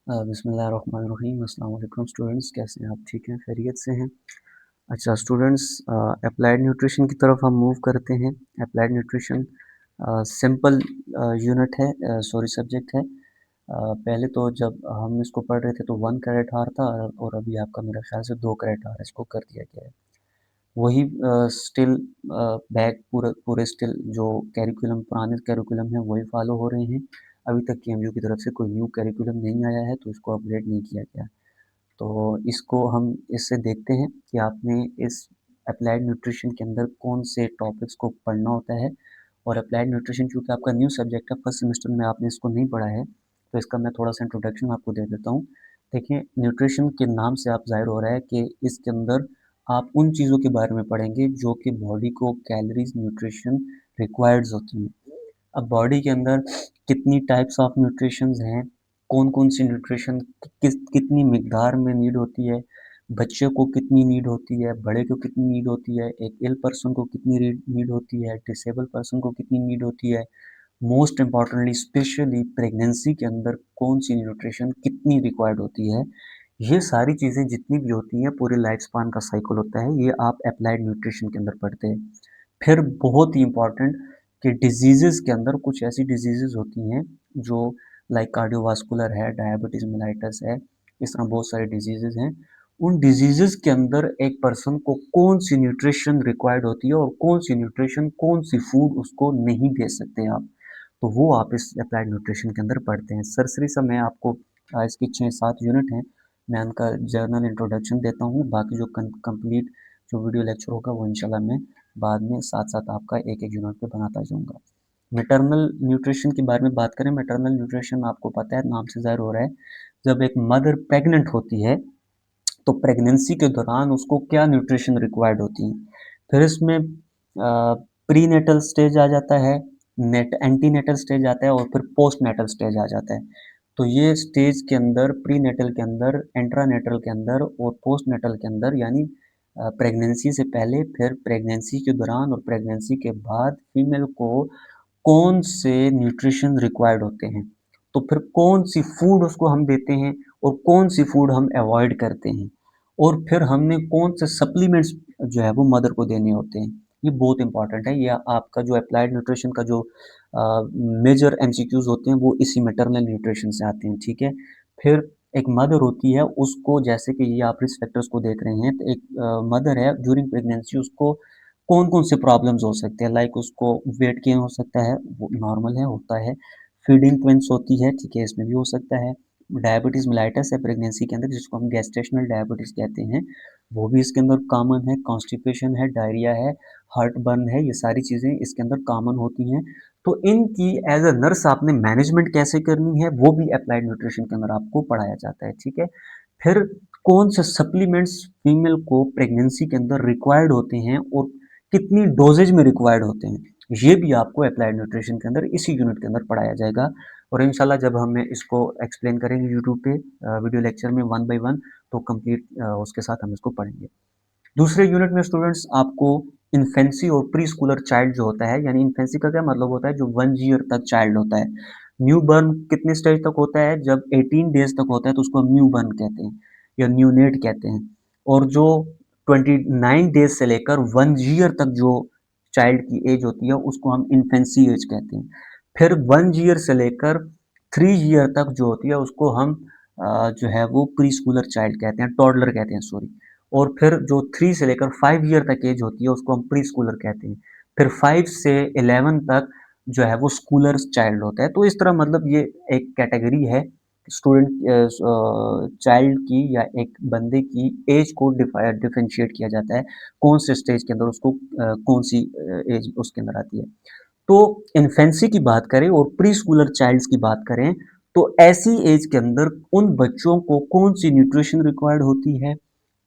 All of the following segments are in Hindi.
बिस्मिल्लाहिर्रहमानिर्रहीम। अस्सलाम वालेकुम स्टूडेंट्स, कैसे हैं आप? ठीक हैं, खैरियत से हैं? अच्छा स्टूडेंट्स, अप्लाइड न्यूट्रिशन की तरफ हम मूव करते हैं। अप्लाइड न्यूट्रिशन सिंपल यूनिट है, सॉरी सब्जेक्ट है। पहले तो जब हम इसको पढ़ रहे थे तो 1 क्रेडिट आवर था और अभी आपका मेरे ख्याल से 2 क्रेडिट आवर इसको कर दिया गया है। वही स्टिल बैक पूरे पूरे स्टिल जो कैरिकुलम पुराने कैरिकुलम है वही फॉलो हो रहे हैं। अभी तक केएमयू की तरफ से कोई न्यू कैरिकुलम नहीं आया है तो इसको अपग्रेड नहीं किया गया। तो इसको हम इससे देखते हैं कि आपने इस अप्लाइड न्यूट्रिशन के अंदर कौन से टॉपिक्स को पढ़ना होता है। और अप्लाइड न्यूट्रिशन चूँकि आपका न्यू सब्जेक्ट है, फर्स्ट सेमेस्टर में आपने इसको नहीं पढ़ा है, तो इसका मैं थोड़ा-सा इंट्रोडक्शन आपको दे देता हूँ। देखिए, न्यूट्रिशन के नाम से आप ज़ाहिर हो रहा है कि इसके अंदर आप उन चीज़ों के बारे में पढ़ेंगे जो कि बॉडी को कैलोरीज़, न्यूट्रिशन रिक्वायर्ड्स होती हैं। अब बॉडी के अंदर कितनी टाइप्स ऑफ न्यूट्रिशंस हैं, कौन-कौन सी न्यूट्रिशन कितनी मिकदार में नीड होती है, बच्चे को कितनी नीड होती है, बड़े को कितनी नीड होती है, एक इल पर्सन को कितनी नीड होती है, डिसेबल पर्सन को कितनी नीड होती है, मोस्ट इम्पॉर्टेंटली स्पेशली प्रेगनेंसी के अंदर कौन सी न्यूट्रिशन कितनी रिक्वायर्ड होती है। ये सारी चीज़ें जितनी भी होती हैं पूरे लाइफ स्पान का साइकिल होता है, ये आप अप्लाइड न्यूट्रिशन के अंदर पढ़ते हैं। फिर बहुत ही इम्पॉर्टेंट कि डिजीज़ेज़ के अंदर कुछ ऐसी डिजीज़ेज़ होती हैं जो लाइक कार्डियोवास्कुलर है, डायबिटीज़ मेलाइटस है, इस तरह बहुत सारे डिजीज़ेज़ हैं। उन डिजीज़ेज़ के अंदर एक पर्सन को कौन-सी न्यूट्रिशन रिक्वायर्ड होती है और कौन-सी न्यूट्रिशन, कौन-सी फूड उसको नहीं दे सकते आप। तो वो आप इस अप्लाइड न्यूट्रिशन के अंदर पढ़ते हैं। सरसरी सा मैं आपको इसकी 6-7 यूनिट हैं, मैं उनका जनरल इंट्रोडक्शन देता हूँ। बाकी जो कंप्लीट जो वीडियो लेक्चर होगा वो इंशाल्लाह मैं बाद में साथ-साथ आपका एक-एक यूनिट पे बनाता जाऊँगा। मैटरनल न्यूट्रिशन के बारे में बात करें, मैटरनल न्यूट्रिशन आपको पता है, नाम से ज़ाहिर हो रहा है, जब एक मदर प्रेग्नेंट होती है, तो प्रेगनेंसी के दौरान उसको क्या न्यूट्रिशन रिक्वायर्ड होती है। फिर इसमें प्रीनेटल स्टेज आ जाता है, एंटीनेटल स्टेज आता है और फिर पोस्टनेटल स्टेज आ जाता है। तो ये स्टेज के अंदर प्रीनेटल के अंदर, इंट्रानेटल के अंदर और पोस्टनेटल के अंदर यानी प्रेगनेंसी से पहले, फिर प्रेगनेंसी के दौरान और प्रेगनेंसी के बाद फीमेल को कौन से न्यूट्रिशन रिक्वायर्ड होते हैं। तो फिर कौन सी फूड उसको हम देते हैं और कौन सी फूड हम अवॉइड करते हैं। और फिर हमने कौन से सप्लीमेंट्स जो है वो मदर को देने होते हैं। ये बहुत इंपॉर्टेंट है। ये आपका जो अप्लाइड न्यूट्रिशन का जो मेजर एमसीक्यूज होते हैं वो इसी मैटरनल न्यूट्रिशन से आते हैं, ठीक है। फिर एक मदर होती है, उसको जैसे कि ये आप रिस्क फैक्टर्स को देख रहे हैं, तो एक मदर है ड्यूरिंग प्रेगनेंसी उसको कौन-कौन से प्रॉब्लम्स हो सकते हैं। लाइक उसको वेट गेन हो सकता है, वो नॉर्मल है, होता है। फीडिंग ट्विंस होती है, ठीक है, इसमें भी हो सकता है। डायबिटीज़ मेलाइटस है प्रेगनेंसी के अंदर, जिसको हम गेस्टेशनल डायबिटीज़ कहते हैं, वो भी इसके अंदर कॉमन है। कॉन्स्टिपेशन है, डायरिया है, हार्टबर्न है, ये सारी चीज़ें इसके अंदर कॉमन होती हैं। तो इनकी एज़ अ नर्स आपने मैनेजमेंट कैसे करनी है, वो भी अप्लाइड न्यूट्रिशन के अंदर आपको पढ़ाया जाता है, ठीक है। फिर कौन से सप्लीमेंट्स फीमेल को प्रेगनेंसी के अंदर रिक्वायर्ड होते हैं और कितनी डोजेज में रिक्वायर्ड होते हैं, ये भी आपको अप्लाइड न्यूट्रिशन के अंदर इसी यूनिट के अंदर पढ़ाया जाएगा। और इंशाल्लाह जब हम इसको एक्सप्लेन करेंगे यूट्यूब पे वीडियो लेक्चर में 1 बाय 1, तो कंप्लीट उसके साथ हम इसको पढ़ेंगे। दूसरे यूनिट में स्टूडेंट्स आपको इन्फेंसी और प्री स्कूलर चाइल्ड जो होता है, यानी इन्फेंसी का क्या मतलब होता है, जो 1 ईयर तक चाइल्ड होता है। न्यू बर्न कितने स्टेज तक होता है, जब 18 डेज तक होता है तो उसको हम न्यू बर्न कहते हैं या न्यूनेट कहते हैं। और जो 29 डेज से लेकर 1 ईयर तक जो चाइल्ड की एज होती है उसको हम इन्फेंसी एज कहते हैं। फिर 1 ईयर से लेकर 3 ईयर तक जो होती है उसको हम जो है वो प्री स्कूलर चाइल्ड कहते हैं, टॉडलर कहते हैं, सॉरी। और फिर जो 3 से लेकर 5 ईयर तक एज होती है उसको हम प्री स्कूलर कहते हैं। फिर 5 से 11 तक जो है वो स्कूलर चाइल्ड होता है। तो इस तरह मतलब ये एक कैटेगरी है स्टूडेंट चाइल्ड की या एक बंदे की एज को डिफरेंशिएट किया जाता है, कौन से स्टेज के अंदर उसको कौन सी एज उसके अंदर आती है। तो इन्फेंसी की बात करें और प्री स्कूलर चाइल्ड्स की बात करें, तो ऐसी एज के अंदर उन बच्चों को कौन सी न्यूट्रिशन रिक्वायर्ड होती है,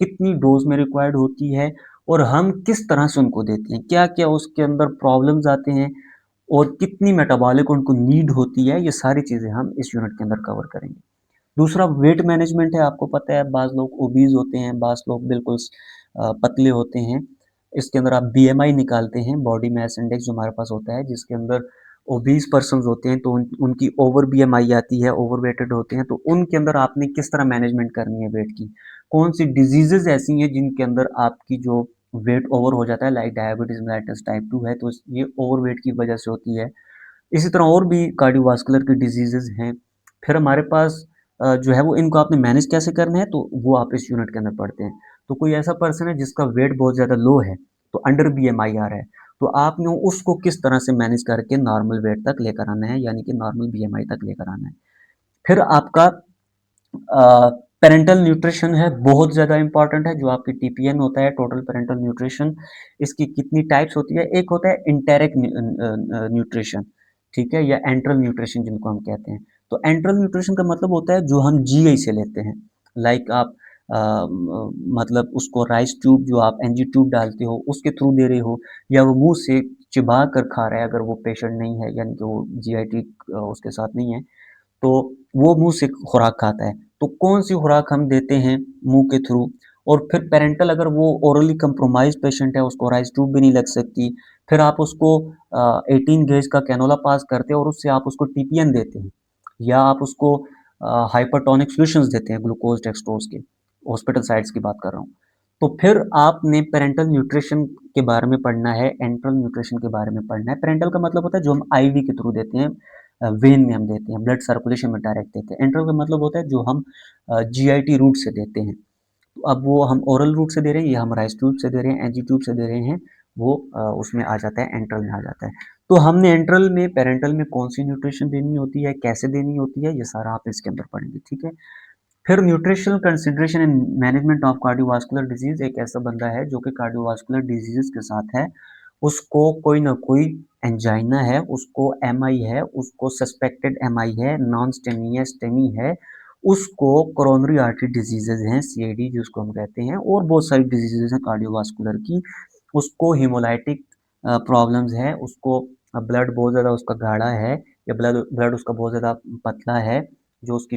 कितनी डोज में रिक्वायर्ड होती है और हम किस तरह से उनको देते हैं, क्या क्या उसके अंदर प्रॉब्लम्स आते हैं और कितनी मेटाबॉलिक उनको नीड होती है, ये सारी चीज़ें हम इस यूनिट के अंदर कवर करेंगे। दूसरा वेट मैनेजमेंट है। आपको पता है बाज़ लोग ओबीज़ होते हैं, बाज़ लोग बिल्कुल पतले होते हैं। इसके अंदर आप बीएमआई निकालते हैं, बॉडी मास इंडेक्स जो हमारे पास होता है, जिसके अंदर ओबीस पर्सन होते हैं तो उनकी ओवर बीएमआई आती है, ओवरवेटेड होते हैं, तो उनके अंदर आपने किस तरह मैनेजमेंट करनी है वेट की। कौन सी डिजीजेज ऐसी हैं जिनके अंदर आपकी जो वेट ओवर हो जाता है, लाइक डायबिटीज मेलाइटस टाइप 2 है, तो ये ओवरवेट की वजह से होती है। इसी तरह और भी कार्डियोवास्कुलर की डिजीजेज हैं। फिर हमारे पास जो है वो इनको आपने मैनेज कैसे करना है, तो वो आप इस यूनिट के अंदर पढ़ते हैं। तो कोई ऐसा पर्सन है जिसका वेट बहुत ज़्यादा लो है, तो अंडर बीएमआई आ रहा है, तो आपने उसको किस तरह से मैनेज करके नॉर्मल वेट तक लेकर आना है, यानी कि नॉर्मल बीएमआई तक लेकर आना है। फिर आपका पेरेंटल न्यूट्रिशन है, बहुत ज़्यादा इंपॉर्टेंट है, जो आपकी टीपीएन होता है, टोटल पेरेंटल न्यूट्रिशन। इसकी कितनी टाइप्स होती है, एक होता है इंटेरिक न्यूट्रिशन, ठीक है, या एंट्रल न्यूट्रिशन जिनको हम कहते हैं। तो एंट्रल न्यूट्रिशन का मतलब होता है जो हम जीआई से लेते हैं, लाइक आप मतलब उसको राइस ट्यूब जो आप एनजी ट्यूब डालते हो उसके थ्रू दे रहे हो, या वो मुंह से चिबा कर खा रहा है, अगर वो पेशेंट नहीं है यानी कि वो जीआईटी उसके साथ नहीं है, तो वो मुंह से खुराक खाता है। तो कौन सी खुराक हम देते हैं मुंह के थ्रू। और फिर पेरेंटल अगर वो ओरली कंप्रोमाइज पेशेंट है, उसको राइस ट्यूब भी नहीं लग सकती, फिर आप उसको 18 गेज का कैनोला पास करते हैं और उससे आप उसको टीपीएन देते हैं, या आप उसको हाइपरटोनिक सॉल्यूशंस देते हैं ग्लूकोज डेक्सट्रोज के, हॉस्पिटल साइड्स की बात कर रहा हूँ। तो फिर आपने पेरेंटल न्यूट्रिशन के बारे में पढ़ना है, एंट्रल न्यूट्रिशन के बारे में पढ़ना है। पेरेंटल का मतलब होता है जो हम आईवी के थ्रू देते हैं, वेन में हम देते हैं, ब्लड सर्कुलेशन में डायरेक्ट देते हैं। एंट्रल का मतलब होता है जो हम जीआईटी रूट से देते हैं। तो अब वो हम ओरल रूट से दे रहे हैं या हम राइस ट्यूब से दे रहे हैं, एनजी ट्यूब से दे रहे हैं, वो उसमें आ जाता है, एंट्रल में आ जाता है। तो हमने एंट्रल में, पेरेंटल में कौन सी न्यूट्रिशन देनी होती है, कैसे देनी होती है, ये सारा आप इसके अंदर पढ़ेंगे, ठीक है। फिर nutritional consideration in management of cardiovascular disease, एक ऐसा बंदा है जो कि कार्डियोवास्कुलर डिजीज के साथ है, उसको कोई ना कोई एंजाइना है, उसको एमआई है, उसको सस्पेक्टेड एमआई है, नॉन स्टेमी है, स्टेमी है, उसको कोरोनरी आर्टरी डिजीजेज हैं, सीआईडी जिसको हम कहते हैं, और बहुत सारी डिजीजेज हैं कार्डियोवास्कुलर की, उसको हिमोलाइटिक प्रॉब्लम्स है, उसको ब्लड बहुत ज़्यादा उसका गाढ़ा है, या ब्लड ब्लड उसका बहुत ज़्यादा पतला है, जो उसकी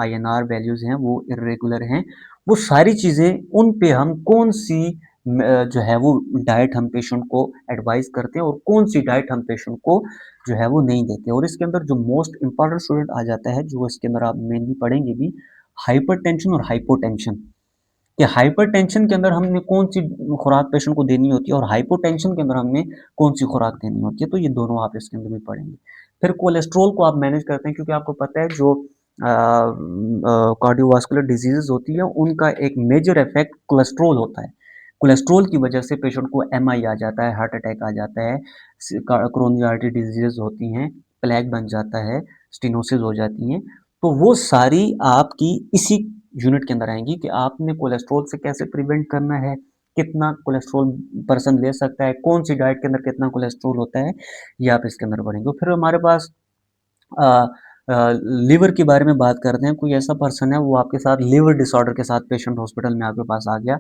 आईएनआर वैल्यूज़ हैं वो इर्रेगुलर हैं। वो सारी चीज़ें, उन पे हम कौन सी जो है वो डाइट हम पेशेंट को एडवाइस करते हैं और कौन सी डाइट हम पेशेंट को जो है वो नहीं देते। और इसके अंदर जो मोस्ट इम्पॉर्टेंट स्टूडेंट आ जाता है, जो इसके अंदर आप मेनली पढ़ेंगे भी, हाइपरटेंशन और हाइपोटेंशन, कि हाइपरटेंशन के अंदर हमने कौन सी खुराक पेशेंट को देनी होती है और हाइपोटेंशन के अंदर हमने कौन सी खुराक देनी होती है, तो ये दोनों आप इसके अंदर भी पढ़ेंगे। फिर कोलेस्ट्रॉल को आप मैनेज करते हैं, क्योंकि आपको पता है जो कार्डियोवास्कुलर डिजीजेज होती है उनका एक मेजर इफेक्ट कोलेस्ट्रॉल होता है। कोलेस्ट्रॉल की वजह से पेशेंट को एमआई आ जाता है, हार्ट अटैक आ जाता है, कोरोनरी आर्टरी डिजीजेज होती हैं, प्लेग बन जाता है, स्टेनोसिस हो जाती हैं। तो वो सारी आपकी इसी यूनिट के अंदर आएंगी, कि आपने कोलेस्ट्रॉल से कैसे प्रिवेंट करना है, कितना कोलेस्ट्रॉल पर्सन ले सकता है, कौन सी डाइट के अंदर कितना कोलेस्ट्रॉल होता है, ये आप इसके अंदर पढ़ेंगे। फिर हमारे पास लिवर के बारे में बात करते हैं। कोई ऐसा पर्सन है वो आपके साथ लिवर डिसऑर्डर के साथ पेशेंट हॉस्पिटल में आपके पास आ गया,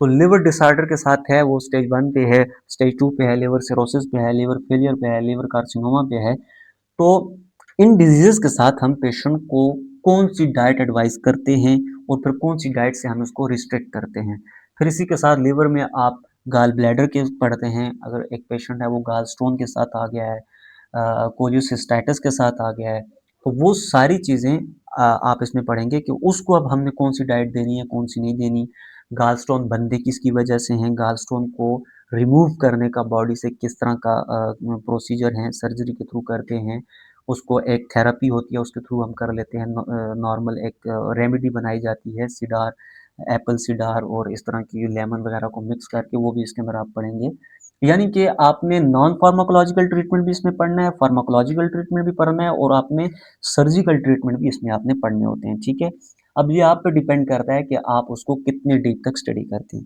तो लिवर डिसऑर्डर के साथ है, वो स्टेज 1 पे है, स्टेज 2 पे है, लिवर सिरोसिस पे है, लिवर फेलियर पे है, लिवर कार्सिनोमा पे है। तो इन डिजीजेस के साथ हम पेशेंट को कौन सी डाइट एडवाइस करते हैं और फिर कौन सी डाइट से हम उसको रिस्ट्रिक्ट करते हैं। फिर इसी के साथ लिवर में आप गाल ब्लैडर के पढ़ते हैं, अगर एक पेशेंट है वो गाल स्टोन के साथ आ गया है, कोलियोसिस्टाइटिस के साथ आ गया है, तो वो सारी चीज़ें आप इसमें पढ़ेंगे कि उसको अब हमने कौन सी डाइट देनी है, कौन सी नहीं देनी। गाल स्टोन बनते किसकी वजह से हैं, गाल स्टोन को रिमूव करने का बॉडी से किस तरह का प्रोसीजर है, सर्जरी के थ्रू करते हैं, उसको एक थेरेपी होती है उसके थ्रू हम कर लेते हैं, नॉर्मल एक रेमेडी बनाई जाती है, सिडार, एप्पल सिडार और इस तरह की लेमन वगैरह को मिक्स करके, वो भी इसके अंदर आप पढ़ेंगे। यानी कि आपने नॉन फार्माकोलॉजिकल ट्रीटमेंट भी इसमें पढ़ना है, फार्माकोलॉजिकल ट्रीटमेंट भी पढ़ना है, और आपने सर्जिकल ट्रीटमेंट भी इसमें आपने पढ़ने होते हैं, ठीक है। अब ये आप पे डिपेंड करता है कि आप उसको कितने डीप तक स्टडी करते हैं।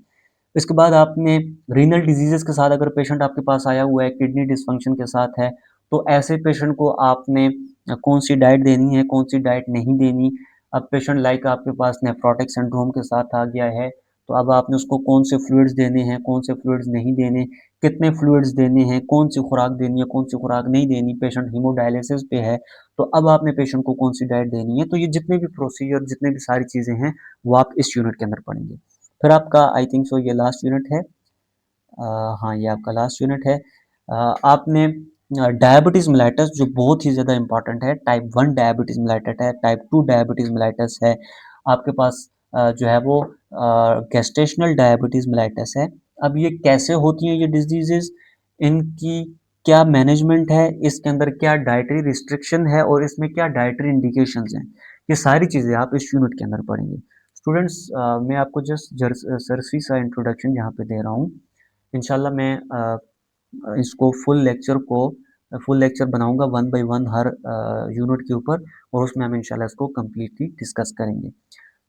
इसके बाद आपने रीनल डिजीजेस के साथ, अगर पेशेंट आपके पास आया हुआ है किडनी डिसफंक्शन के साथ है, तो ऐसे पेशेंट को आपने कौन सी डाइट देनी है, कौन सी डाइट नहीं देनी। अब पेशेंट लाइक आपके पास नेफ्रोटिक सिंड्रोम के साथ आ गया है, तो अब आपने उसको कौन से फ्लूइड्स देने हैं, कौन से फ्लूइड्स नहीं देने, कितने फ्लूइड्स देने हैं, कौन सी खुराक देनी है, कौन सी खुराक नहीं देनी। पेशेंट हीमोडायलिसिस पे है, तो अब आपने पेशेंट को कौन सी डाइट देनी है। तो ये जितने भी प्रोसीजर, जितने भी सारी चीज़ें हैं, वो आप इस यूनिट के अंदर पढ़ेंगे। फिर आपका आई थिंक सो ये लास्ट यूनिट है। हाँ, ये आपका लास्ट यूनिट है। आपने डायबिटीज़ मेलाइटस जो बहुत ही ज़्यादा इम्पोर्टेंट है, टाइप 1 डायबिटीज़ मेलाइटस है, टाइप 2 डायबिटीज़ मेलाइटस है, आपके पास जो है वो गेस्टेशनल डायबिटीज़ मेलाइटस है। अब ये कैसे होती हैं ये डिज़ीज़ेज़, इनकी क्या मैनेजमेंट है, इसके अंदर क्या डाइटरी रिस्ट्रिक्शन है और इसमें क्या डाइटरी इंडिकेशंस हैं, ये सारी चीज़ें आप इस यूनिट के अंदर पढ़ेंगे। स्टूडेंट्स मैं आपको जस्ट सरसरी सा इंट्रोडक्शन यहाँ पे दे रहा हूँ। इंशाल्लाह मैं इसको फुल लेक्चर बनाऊँगा 1 बाय 1 हर यूनिट के ऊपर और उसमें हम इंशाल्लाह इसको कंप्लीटली डिस्कस करेंगे।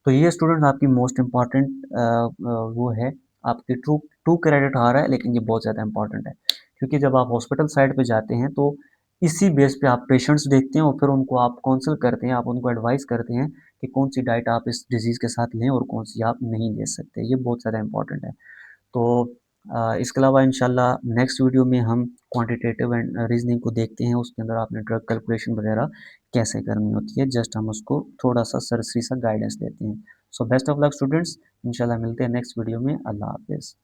तो ये स्टूडेंट्स आपकी मोस्ट इम्पॉर्टेंट वो है, आपकी ट्रू ट्रू क्रेडिट आ रहा है, लेकिन ये बहुत ज़्यादा इम्पॉर्टेंट है। क्योंकि जब आप हॉस्पिटल साइड पे जाते हैं तो इसी बेस पे आप पेशेंट्स देखते हैं और फिर उनको आप काउंसल करते हैं, आप उनको एडवाइस करते हैं कि कौन-सी डाइट आप इस डिज़ीज़ के साथ लें और कौन-सी आप नहीं ले सकते। ये बहुत ज़्यादा इम्पॉर्टेंट है। तो इसके अलावा इंशाल्लाह नेक्स्ट वीडियो में हम क्वांटिटेटिव एंड रीजनिंग को देखते हैं, उसके अंदर आपने ड्रग कैलकुलेशन वगैरह कैसे करनी होती है, जस्ट हम उसको थोड़ा-सा सरसरी सा गाइडेंस देते हैं। So best of luck students, इंशाल्लाह मिलते हैं नेक्स्ट वीडियो में। अल्लाह हाफ़िज़।